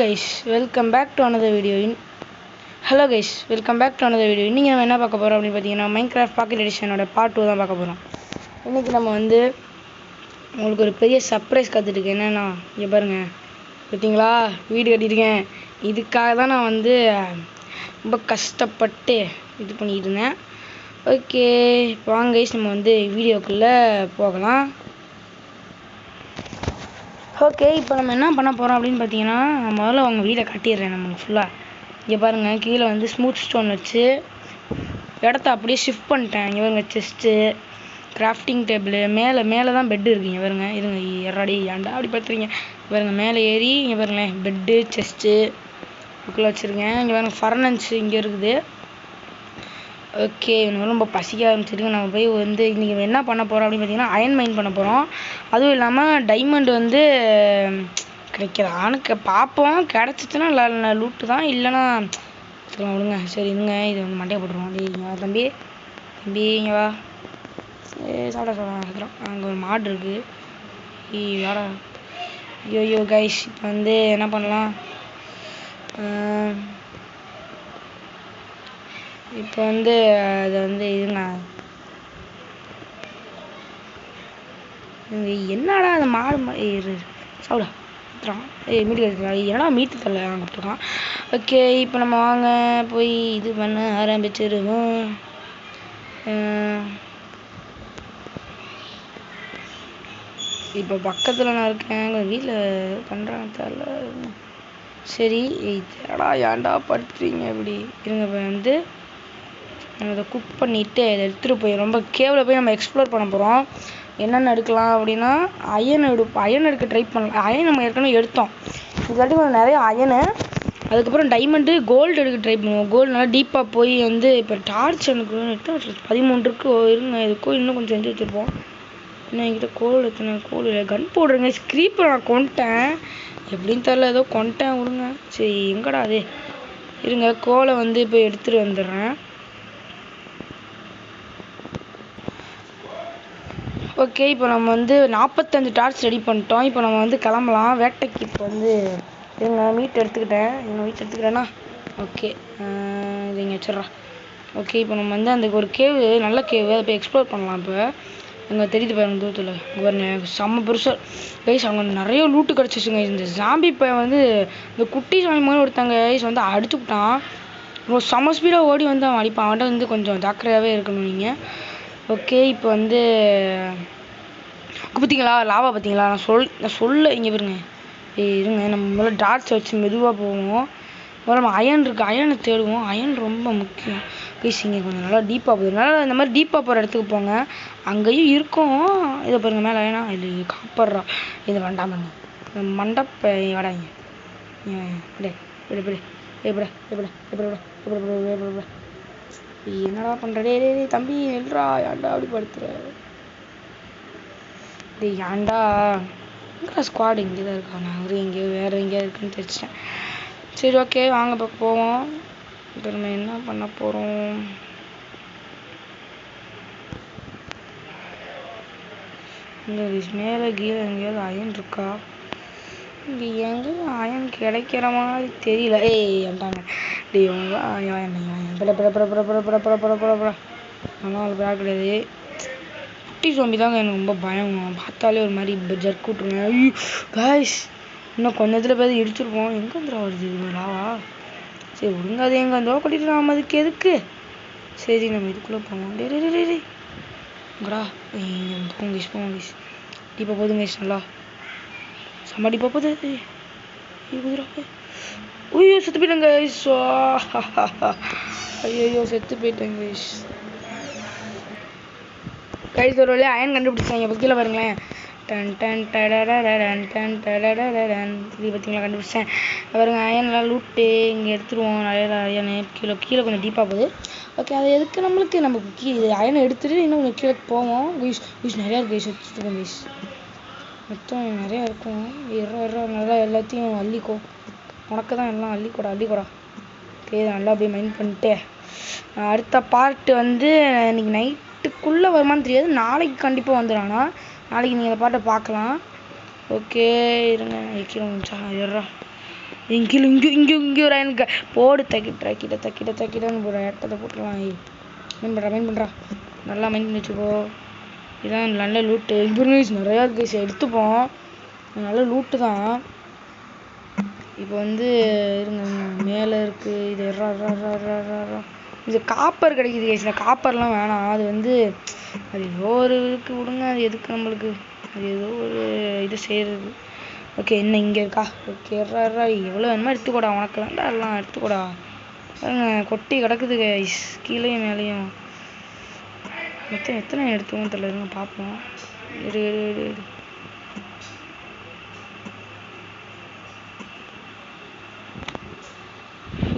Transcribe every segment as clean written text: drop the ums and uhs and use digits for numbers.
guys, welcome back to another video. Hello guys, welcome back to another video. இன்னைக்கு நம்ம என்ன பார்க்க போறோம் அப்படி பாத்தீங்கன்னா Minecraft Pocket Editionோட part 2 தான் பார்க்க போறோம். இன்னைக்கு நம்ம வந்து உங்களுக்கு ஒரு பெரிய சர்ப்ரைஸ் காத்துட்டு இருக்கு. என்னன்னா இங்க பாருங்க. பாத்தீங்களா? வீடு கட்டியிருக்கேன். இதுக்காக தான் நான் வந்து ரொம்ப கஷ்டப்பட்டு இது பண்ணிட்டு இருந்தேன். ஓகே, வாங்க guys நம்ம வந்து வீடியோக்குள்ள போகலாம். ஓகே, இப்போ நம்ம என்ன பண்ண போகிறோம் அப்படின்னு பார்த்தீங்கன்னா, முதல்ல அவங்க வீடை கட்டிடுறேன் நம்ம ஃபுல்லாக. இங்கே பாருங்கள், கீழே வந்து ஸ்மூத் ஸ்டோன் வச்சு இடத்த அப்படியே ஷிஃப்ட் பண்ணிட்டேன். இங்கே பாருங்க, செஸ்ட்டு, கிராஃப்டிங் டேபிள், மேலே தான் பெட்டு இருக்குது. இங்கே பாருங்க, இருங்க எறாடி ஏன்டா அப்படி பார்த்துறீங்க. பாருங்கள், மேலே ஏறி இங்கே பாருங்களேன், பெட்டு, செஸ்ட்டு புக்கில் வச்சுருக்கேன். இங்கே பாருங்கள், ஃபர்னன்ஸ் இங்கே இருக்குது. ஓகே, இன்னும் ரொம்ப பசிக்க ஆரம்பிச்சிருக்கு. நம்ம போய் வந்து இன்றைக்கி என்ன பண்ண போகிறோம் அப்படின்னு பார்த்தீங்கன்னா, அயன் மைன் பண்ண போகிறோம். அதுவும் இல்லாமல் டைமண்ட் வந்து கிடைக்கிறதான்னு பார்ப்போம். கிடச்சிச்சுன்னா லூட்டு தான், இல்லைன்னா சொல்லலாம் விடுங்க. சரி இருங்க, இது வந்து மண்டையை போட்டுருவோம். இங்கே தம்பி இங்கே வா. சாப்பிட்றோம். அங்கே ஒரு மாடு இருக்குது. வேடா. ஐயோ கைஸ், இப்போ வந்து என்ன பண்ணலாம், இப்போ வந்து அதை வந்து இதுங்க என்னடா அந்த மாடு சாப்பிடா மீட்டு என்னடா மீட்டு தரல கொடுத்துருக்கான். ஓகே, இப்போ நம்ம வாங்க போய் இது பண்ண ஆரம்பிச்சிருவோம். இப்போ பக்கத்தில் நான் இருக்கேன், வீட்டில் பண்ணுறாங்க தரல. சரி தேடா ஏன்டா படுத்துறீங்க இப்படி இருங்க. இப்போ வந்து நம்ம இதை குக் பண்ணிவிட்டு இதை எடுத்துகிட்டு போய் ரொம்ப கேவில் போய் நம்ம எக்ஸ்ப்ளோர் பண்ண போகிறோம். என்னென்ன எடுக்கலாம் அப்படின்னா, அயன் எடுக்க ட்ரை பண்ணலாம். அயன் நம்ம ஏற்கனவே எடுத்தோம். இதாட்டி கொஞ்சம் நிறைய அயனு, அதுக்கப்புறம் டைமண்டு, கோல்டு எடுக்க ட்ரை பண்ணுவோம். கோல்டு நல்லா டீப்பாக போய் வந்து இப்போ டார்ச் எனக்கு 13 இருக்குது. இருங்க, இதுக்கும் இன்னும் கொஞ்சம் செஞ்சு வச்சுருப்போம். இன்னும் என்கிட்ட கோல் எத்தனை கோல் இல்லை. கன் போடுறேங்க. ஸ்க்ரீப்பர் நான் கொண்டேன், எப்படின்னு தெரில, ஏதோ கொண்டேன் விடுங்க. சரி எங்கடா அது, இருங்க கோலை வந்து இப்போ எடுத்துகிட்டு வந்துடுறேன். ஓகே, இப்போ நம்ம வந்து 45 டார்ச் ரெடி பண்ணிட்டோம். இப்போ நம்ம வந்து கிளம்பலாம் வேட்டைக்கு. இப்போ வந்து எங்கள் மீட் எடுத்துக்கிட்டேன். எடுத்துக்கிட்டேன்னா ஓகே, இது இங்கே வச்சிட்றா. ஓகே, இப்போ நம்ம வந்து அந்த ஒரு கேவு, நல்ல கேவு, அதை போய் எக்ஸ்ப்ளோர் பண்ணலாம். இப்போ அங்கே தெரியுது பாருங்க தூரத்தில், இங்கே பாருங்க செம்ம பெருசாக கைஸ். அவங்க நிறைய லூட்டு கிடச்சிச்சுங்க. இந்த ஜாம்பி பையன் வந்து இந்த குட்டி சாமி மாதிரி ஒருத்தங்க கைஸ் வந்து அடிச்சுக்கிட்டான். ரொம்ப செம்ம ஸ்பீடாக ஓடி வந்து அவன் அடிப்பான். அவன்கிட்ட வந்து கொஞ்சம் ஜாக்கிரதையாகவே இருக்கணும் நீங்கள். ஓகே, இப்போ வந்து பார்த்தீங்களா லாவா, பார்த்தீங்களா நான் சொல்ல இங்கே பாருங்க. இருங்க, நம்ம முதல்ல டார்ச் வச்சு மெதுவாக போவோம். முதல்ல நம்ம அயன் இருக்குது, அயனை தேடுவோம். அயன் ரொம்ப முக்கியம் ப்ளீஸ். இங்கே கொஞ்சம் நல்லா டீப்பாக போகுது, அதனால் இந்த மாதிரி டீப்பாக போகிற இடத்துக்கு போங்க, அங்கேயும் இருக்கும். இதை பாருங்கள், மேலே அயனா இது காப்படுறா. இது வேண்டாம் பாருங்க, இந்த மண்டப்ப வடாங்க. என்னடா பண்ணுறே தம்பி, நெல்றா ஏன்டா அப்படி படுத்துற. ஏன்டா எங்கடா ஸ்குவாடு இங்கே தான் இருக்கா, நான் அவரு எங்கேயோ வேறு எங்கேயா இருக்குன்னு தெரிச்சிட்டேன். சரி ஓகே, வாங்க இப்போ போவோம். இப்போ நம்ம என்ன பண்ண போகிறோம், இந்த மேலே கீழே எங்கேயாவது அயன் இருக்கா? இங்கே எங்கே அயன் கிடைக்கிற மாதிரி தெரியல. ஏன்டாங்க நல்லா கிடையாது. குட்டி சோம்பி தாங்க எனக்கு ரொம்ப பயம். பார்த்தாலே ஒரு மாதிரி ஜர்க் விட்ருங்க. கைஸ், இன்னும் கொஞ்சத்தில் போய் இடிச்சிருப்போம். எங்கே வந்துடா வருது லாவா? சரி விடுங்க, அது எங்கே வந்தோ கொட்டிட்டு நாம் அதுக்கு எதுக்கு. சரி நம்ம இதுக்குள்ளே போவோம். டேடா போங்க டீப்பாக போதுங்க நல்லா செம்ம டீப்பாக போகுது. ஐயோ செத்து போயிட்டேங்க கைஸ். ஐயோ செத்து போயிட்டேங்க கைஸ். கைஸ் ஒரு வழியாக அயன் கண்டுபிடிச்சாங்க. இப்போ கீழே பாருங்களேன், இது பார்த்தீங்களா கண்டுபிடிச்சேன். பாருங்க அயன்லாம் லூட்டு இங்கே எடுத்துருவோம். நிறைய அயன் கீழே கொஞ்சம் டீப்பாக போகுது. ஓகே, அது எதுக்கு நம்மளுக்கு, நம்ம அயனை எடுத்துகிட்டு இன்னும் கொஞ்சம் கீழே போவோம். யூஸ் நிறையா இருக்குது கைஸ், வச்சுருக்கோம் கைஸ், மொத்தம் நிறையா இருக்கும். நல்லா எல்லாத்தையும் அள்ளிக்கோ, உனக்கு தான் எல்லாம் அள்ளிக்கூடா. ஓகே, நல்லா அப்படியே மைண்ட் பண்ணிட்டு அடுத்த பார்ட்டு வந்து இன்னைக்கு நைட்டுக்குள்ளே வருமானு தெரியாது, நாளைக்கு கண்டிப்பாக வந்துடும். நாளைக்கு நீங்கள் அந்த பாட்டை பார்க்கலாம். ஓகே இருங்க, வைக்கிறோம். இங்கே ஒரு எனக்கு போடு தக்கிட்டன்னு போகிற இடத்த போட்டுடலாம். மைண்ட் பண்ணுறா நல்லா மைண்ட் பண்ணி வச்சுக்கோ. இதான் நல்ல லூட்டு. இன்ஃபர்மேஷன் நிறையா இருக்குது, எடுத்துப்போம். நல்ல லூட்டு தான். இப்போ வந்து இருங்க மேலே இருக்குது. இது இது காப்பர் கிடைக்குது கைஸ். இந்த காப்பர்லாம் வேணாம். அது வந்து அது ஏதோ ஒரு இதுக்கு விடுங்க. அது எதுக்கு நம்மளுக்கு? அது ஏதோ ஒரு இது செய்கிறது. ஓகே என்ன இங்கே இருக்கா? ஓகே எவ்வளோ வேணுமோ எடுத்துக்கூடா. உனக்கு வேண்டாம் எல்லாம் எடுத்துக்கூடா. கொட்டி கிடக்குது கைஸ் கீழேயும் மேலேயும். மொத்தம் எத்தனை எடுத்துவோம் தெரியல. இருங்க பார்ப்போம். இரு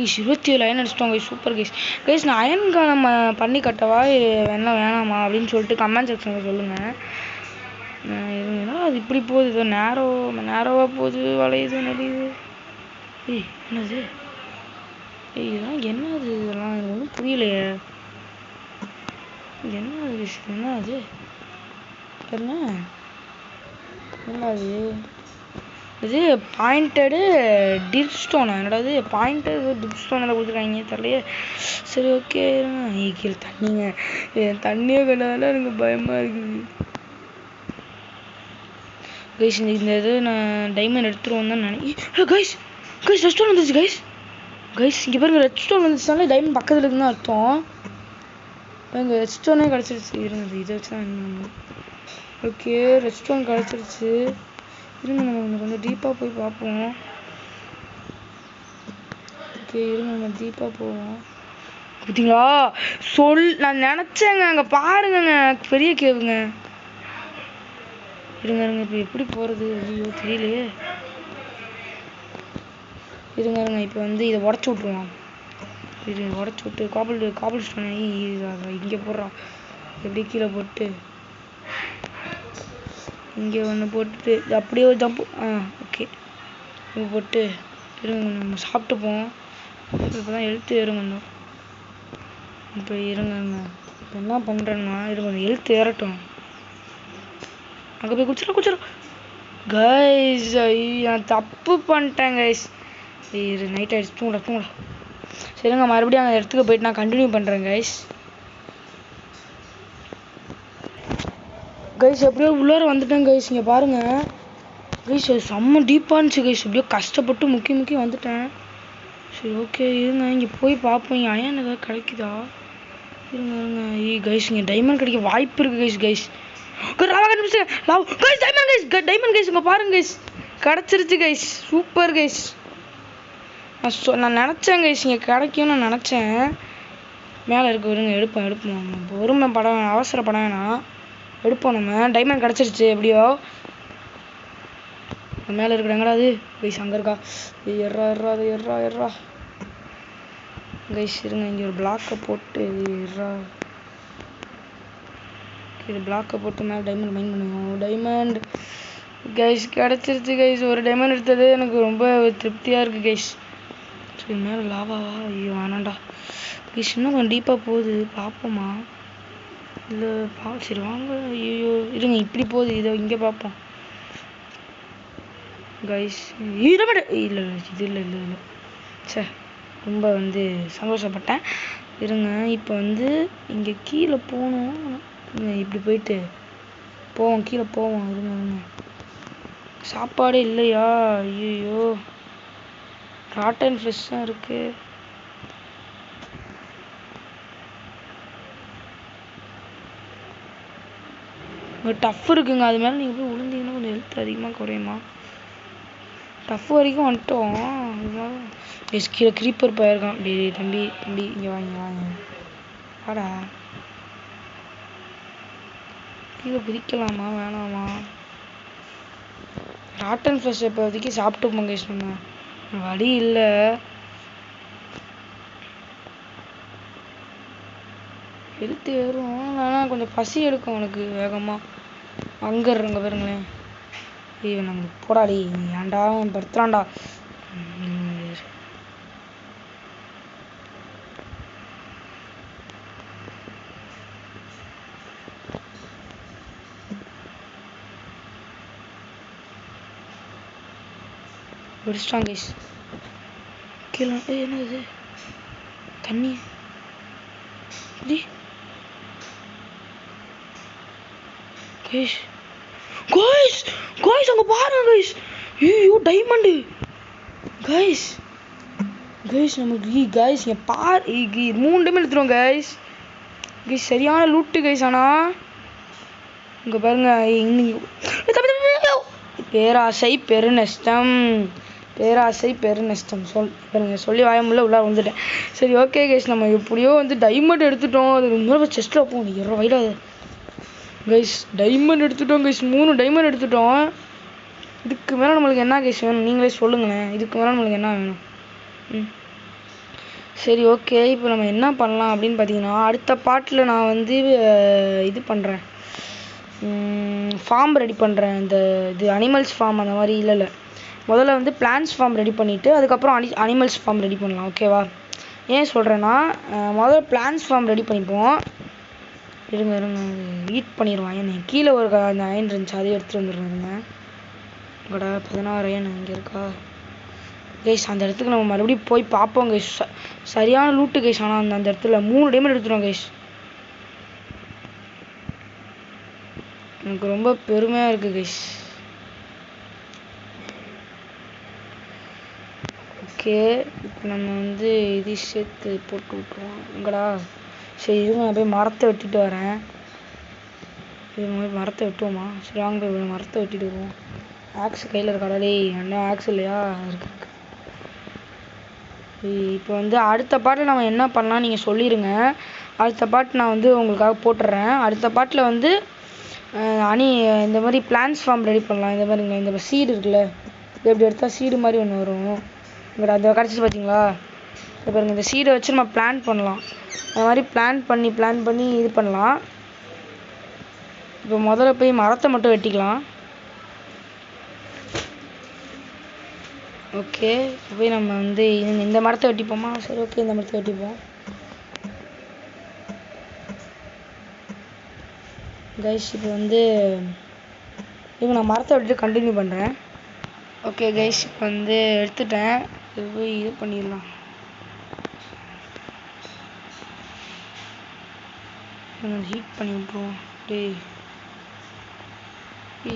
27 அயன் அடிச்சிட்டோம் கைஸ். சூப்பர் கைஸ் நான் அயன்கான நம்ம பண்ணி கட்டவா என்ன வேணாமா அப்படின்னு சொல்லிட்டு கமெண்ட் செக்ஷனில் சொல்லுங்கள். இருங்கன்னா அது இப்படி போகுது. இது நேரோவாக போகுது, வளையுது, நெளியுது. என்னது? இதெல்லாம் என்னது? இதெல்லாம் எனக்கு ஒன்றும் புரியலையே. என்னது என்னது இது பாயிண்டடு டிப் ஸ்டோனா? என்னடாது பாயிண்டட் டிப் ஸ்டோன் எல்லாம் கொடுத்துருக்காங்க தெரியலையே. சரி ஓகே கீழே தண்ணிங்க. தண்ணியே கண்டாதால எனக்கு பயமாக இருக்குது கைஸ். இந்த இது நான் டைமண்ட் எடுத்துருவோம் தான் நினைக்கிறேன். கைஸ் ரெட் ஸ்டோன் வந்துச்சு கைஸ் இங்கே பாருங்க. ரெட் ஸ்டோன் வந்துச்சுனால டைமண்ட் பக்கத்தில் இருக்குன்னு அர்த்தம். எங்கள் ரெட் ஸ்டோனே கிடச்சிருச்சு. இருங்க இதை வச்சு தான் என்ன. ஓகே ரெட் ஸ்டோன் கிடச்சிருச்சு. இருங்க நம்ம கொஞ்சம் டீப்பாக போய் பார்ப்போம். ஓகே இருங்க நம்ம டீப்பாக போவோம். பார்த்தீங்களா நான் நினச்சேங்க. அங்கே பாருங்கங்க பெரிய கேவுங்க. இருங்க இப்போ எப்படி போகிறது? ஐயோ தெரியலையே. இருங்க இப்போ வந்து இதை உடச்சி விட்ருவோம். இது உடச்சி விட்டு காபிள் ஸ்டோன் இங்கே போடுறான். எப்படி கீழே போட்டு இங்கே ஒன்று போட்டுட்டு அப்படியே ஒரு ஜம்ப்பு. ஓகே இது போட்டு இருங்க நம்ம சாப்பிட்டுப்போம். இப்போ தான் எழுத்து ஏறுங்க. இப்போ இருங்க இப்போ என்ன பண்ணுறேன்னா இருங்க எழுத்து ஏறட்டும். அங்கே போய் குடிச்சிடும் கைஸ். நான் தப்பு பண்ணிட்டேன் கைஸ். இது நைட் ஆகிடுச்சு. தூங்கடா. சரிங்க மறுபடியும் அந்த இடத்துக்கு போயிட்டு நான் கண்டினியூ பண்ணுறேன் கைஸ். எப்படியோ உள்ளார வந்துட்டேன் கைஸ். இங்கே பாருங்கள் கைஸ் அது செம்ம டீப்பாக இருந்துச்சு கைஸ். எப்படியோ கஷ்டப்பட்டு முக்கி வந்துட்டேன். சரி ஓகே இருங்க இங்கே போய் பார்ப்போம். இங்கே அயன் ஏதாவது கிடைக்குதா? இருங்க கைஸ் இங்கே டைமண்ட் கிடைக்க வாய்ப்பு இருக்குது கைஸ். டைமண்ட் கைஸ் இங்கே பாருங்க கைஸ். கிடச்சிருச்சு கைஸ். Super guys. நான் நினச்சேன் கைஸ் இங்கே கிடைக்கும்னு நான் நினச்சேன். மேலே இருக்கு. இருங்க எடுப்போம். பொறுமை படம் அவசரப்பட வேணாம். எடுப்போம் நம்ம. டைமண்ட் கிடச்சிருச்சு எப்படியோ. மேலே இருக்கிறாங்களா அது கைஸ்? அங்கே இருக்கா? எர்றா கைஸ். இருங்க இங்கே ஒரு பிளாக்கை போட்டு இது பிளாக்கை போட்டு மேலே டைமண்ட் மைண்ட் பண்ணுவோம். டைமண்ட் கைஸ் கிடச்சிருச்சு கைஸ். ஒரு டைமண்ட் எடுத்தது எனக்கு ரொம்ப திருப்தியாக இருக்குது கைஸ். சரி மேலே லாவாவா? ஐயோ வேணாண்டா கைஸ். இன்னும் கொஞ்சம் டீப்பாக போகுது பார்ப்போமா? இல்லை சரி வாங்க. ஐயோ இருங்க இப்படி போகுது. இதை இங்கே பார்ப்போம் கைஸ். இல்லை இது இல்லை சே ரொம்ப வந்து சந்தோஷப்பட்டேன். இருங்க இப்போ வந்து இங்கே கீழே போகணும். இப்படி போயிட்டு போவோம் கீழே போவோம். இருங்க சாப்பாடு இல்லையா? ஐயோ ராட்டன் ஃபிஷ் தான் இருக்குது. டஃப் இருக்குங்க. அது மேலே நீங்கள் போய் விழுந்தீங்கன்னா கொஞ்சம் ஹெல்த் அதிகமாக குறையுமா? டஃப் வரைக்கும் வந்துட்டோம். கீழே க்ரீப்பர் போயிருக்கான். தம்பி இங்கே வாங்க வாடா. கீழே குதிக்கலாமா வேணாமா? ராட்டன் ஃபிஷ் இப்போதைக்கு சாப்பிட்டு கைஸ். நம்ம வழி இல்லை. ஹெல்த் ஏறும் ஆனால் கொஞ்சம் பசி எடுக்கும் உனக்கு வேகமாக. அங்கே இருங்க பாருங்களேன். ஐயோ நம்ம போடாடி ஏன்டா படுத்துறான்டா. பிடிச்சிட்டான் கைஸ். கீழே என்னது தண்ணி கைஸ் கைஸ் கைஸ் அங்கே பாருங்க கைஸ். ஐயோ டைமண்டு கைஸ். கைஸ் நமக்கு கைஸ் இங்கே பார் 3 டைமண்ட் எடுத்துருவோம் கைஸ். கைஸ் சரியான லூட்டு கைஸ். ஆனால் இங்கே பாருங்க பேராசை பெருநஷ்டம். பேராசை பெருநஷ்டம் பாருங்க சொல்லி வாயமுள்ள உள்ளே வந்துட்டேன். சரி ஓகே கைஸ் நம்ம எப்படியோ வந்து டைமண்ட் எடுத்துட்டோம். அது ரொம்ப செஸ்ட்டில் வைப்போம் 20 ரூபாயில அது கைஸ். டைமண்ட் எடுத்துட்டோம் கைஸ். 3 டைமண்ட் எடுத்துட்டோம். இதுக்கு மேலே நம்மளுக்கு என்ன கைஸ் வேணும் நீங்களே சொல்லுங்களேன். இதுக்கு மேலே நம்மளுக்கு என்ன வேணும்? சரி ஓகே இப்போ நம்ம என்ன பண்ணலாம் அப்படின்னு பார்த்தீங்கன்னா அடுத்த பாட்டில் நான் வந்து இது பண்ணுறேன். ஃபார்ம் ரெடி பண்ணுறேன். இது அனிமல்ஸ் ஃபார்ம் அந்த மாதிரி இல்லை முதல்ல வந்து பிளான்ஸ் ஃபார்ம் ரெடி பண்ணிவிட்டு அதுக்கப்புறம் அனிமல்ஸ் ஃபார்ம் ரெடி பண்ணலாம். ஓகேவா? ஏன் சொல்கிறேன்னா முதல்ல பிளான்ஸ் ஃபார்ம் ரெடி பண்ணிப்போம். இருங்க ஹீட் பண்ணிடுவான். ஏன் கீழே ஒரு அந்த அயன் இருந்துச்சு அதையும் எடுத்துகிட்டு வந்துடுறேங்க. இங்கடா 16 அயன் இங்கே இருக்கா கைஸ். அந்த இடத்துக்கு நம்ம மறுபடியும் போய் பார்ப்போம் கைஸ். சரியான லூட்டு கைஸ். ஆனால் அந்த இடத்துல 3 டைமண்ட் எடுத்துட்டோம் கைஸ். எனக்கு ரொம்ப பெருமையாக இருக்குது கைஸ். ஓகே இப்போ நம்ம வந்து இது சேர்த்து போட்டு விட்ருவோம். எங்கடா சரி இருங்க நான் போய் மரத்தை வெட்டிட்டு வரேன். மரத்தை வெட்டுவோமா? சரி வாங்க போய் மரத்தை வெட்டிட்டு வருவோம். ஆக்ஸ் கையில் இருக்காடே. என்ன ஆக்ஸ் இல்லையா? இருக்கு. இப்போ வந்து அடுத்த பாட்டில் நம்ம என்ன பண்ணலாம் நீங்கள் சொல்லிடுங்க. அடுத்த பாட்டு நான் வந்து உங்களுக்காக போட்டுடுறேன். அடுத்த பாட்டில் வந்து இந்த மாதிரி பிளான்ஸ் ஃபார்ம் ரெடி பண்ணலாம். இந்த மாதிரிங்க இந்த சீடு இருக்குல்ல இது எப்படி எடுத்தால் சீடு மாதிரி ஒன்று வரும். இங்கே அதை கிடச்சிட்டு பார்த்தீங்களா? இப்போ பாருங்கள் இந்த சீடை வச்சு நம்ம பிளான் பண்ணலாம். அந்த மாதிரி பிளான் பண்ணி இது பண்ணலாம். இப்போ முதல்ல போய் மரத்தை மட்டும் வெட்டிக்கலாம். ஓகே போய் நம்ம வந்து இந்த மரத்தை வெட்டிப்போமா? சரி ஓகே இந்த மரத்தை வெட்டிப்போம் கைஸ். இப்போ வந்து இவங்க நான் மரத்தை வெட்டிட்டு கண்டினியூ பண்ணுறேன். ஓகே கைஸ் இப்போ வந்து எடுத்துட்டேன். இது போய் இது பண்ணிடலாம். ஹீட் பண்ணி விட்ருவோம்.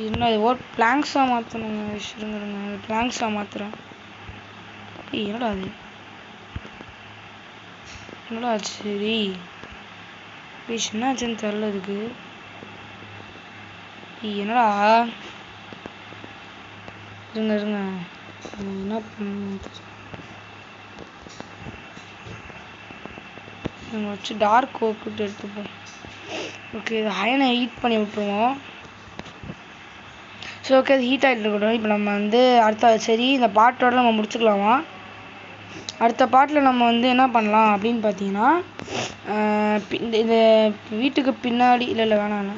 என்ன இது பிளாங்க்ஸாக மாற்றணுங்க. இருங்க பிளாங்க்ஸாக மாற்றுறேன். என்னடா அது என்னடா ஆச்சு? சரி என்ன ஆச்சுன்னு தெரில இதுக்கு. என்னடா இருங்க என்ன நம்ம வச்சு டார்க் ஓக்கிட்டு எடுத்துப்போம். ஓகே இது அயனை ஹீட் பண்ணி விட்ருவோம். ஸோ ஓகே அது ஹீட் ஆகிட்டு இருக்கட்டும். இப்போ நம்ம வந்து சரி இந்த பாட்டோட நம்ம முடிச்சுக்கலாமா? அடுத்த பாட்டில் நம்ம வந்து என்ன பண்ணலாம் அப்படின்னு பார்த்தீங்கன்னா இந்த வீட்டுக்கு பின்னாடி இல்லை வேணாம்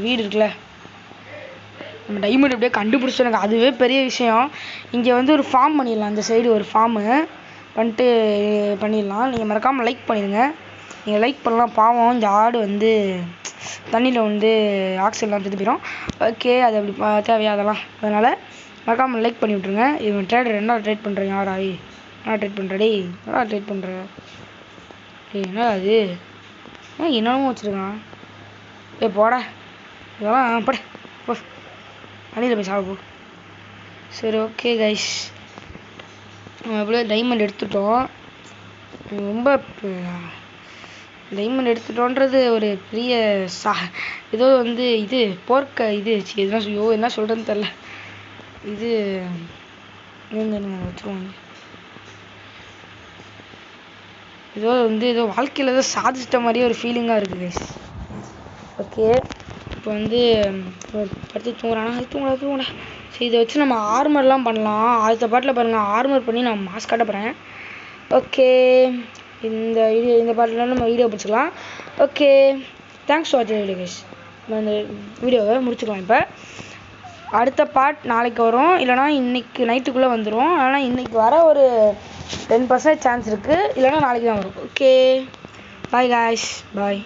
வீடு இருக்குல்ல நம்ம டைமண்ட் அப்படியே கண்டுபிடிச்சோம். எனக்கு அதுவே பெரிய விஷயம். இங்கே வந்து ஒரு ஃபார்ம் பண்ணிடலாம். இந்த சைடு ஒரு ஃபார்மு பண்ணிடலாம். நீங்கள் மறக்காமல் லைக் பண்ணிடுங்க. நீங்கள் லைக் பண்ணலாம். பாவம் இந்த ஆடு வந்து தண்ணியில் வந்து ஆக்சிஜன்லாம் எடுத்து போயிடும். ஓகே அது அப்படி தேவையாதெல்லாம் அதனால் மறக்காமல் லைக் பண்ணி விட்ருங்க. இவன் ட்ரேடர் என்ன ட்ரேட் பண்ணுறீங்க? ஆடாய் என்ன ட்ரேட் பண்ணுறடே? என்னடா ட்ரேட் பண்ணுற? என்னடா அது என்னென்னமோ வச்சுருக்கான். போட இதெல்லாம் போட போ தண்ணியில் போய் சாப்பிட போ. சரி ஓகே கைஸ் நம்ம எப்படியோ டைமண்ட் எடுத்துட்டோம். ரொம்ப டைமண்ட் எடுத்துட்டோன்றது ஒரு பெரிய ஏதோ வந்து இது போர்க்க இது எதுனா என்ன சொல்கிறேன்னு தெரில. இது வச்சுருவாங்க ஏதோ வந்து ஏதோ வாழ்க்கையில் ஏதோ சாதிச்சிட்ட மாதிரியே ஒரு ஃபீலிங்காக இருக்குது கைஸ். ஓகே இப்போ வந்து படுத்து தூங்கடா. சரி இதை வச்சு நம்ம ஆர்மர்லாம் பண்ணலாம். அடுத்த பாட்டில் பாருங்கள் ஆர்மர் பண்ணி நான் மாஸ்க் காட்ட போகிறேன். ஓகே இந்த பாட்டில் நம்ம வீடியோ பிடிச்சிக்கலாம். ஓகே தேங்க்ஸ் ஃபார் வாட்சிங் வீடியோ கைஸ். நம்ம இந்த வீடியோவை முடிச்சுக்கலாம். இப்போ அடுத்த பார்ட் நாளைக்கு வரும், இல்லைனா இன்றைக்கி நைட்டுக்குள்ளே வந்துடும். ஆனால் இன்றைக்கி வர ஒரு 10% சான்ஸ் இருக்குது, இல்லைனா நாளைக்கு தான் வரும். ஓகே பாய் காய்ஸ், பாய்.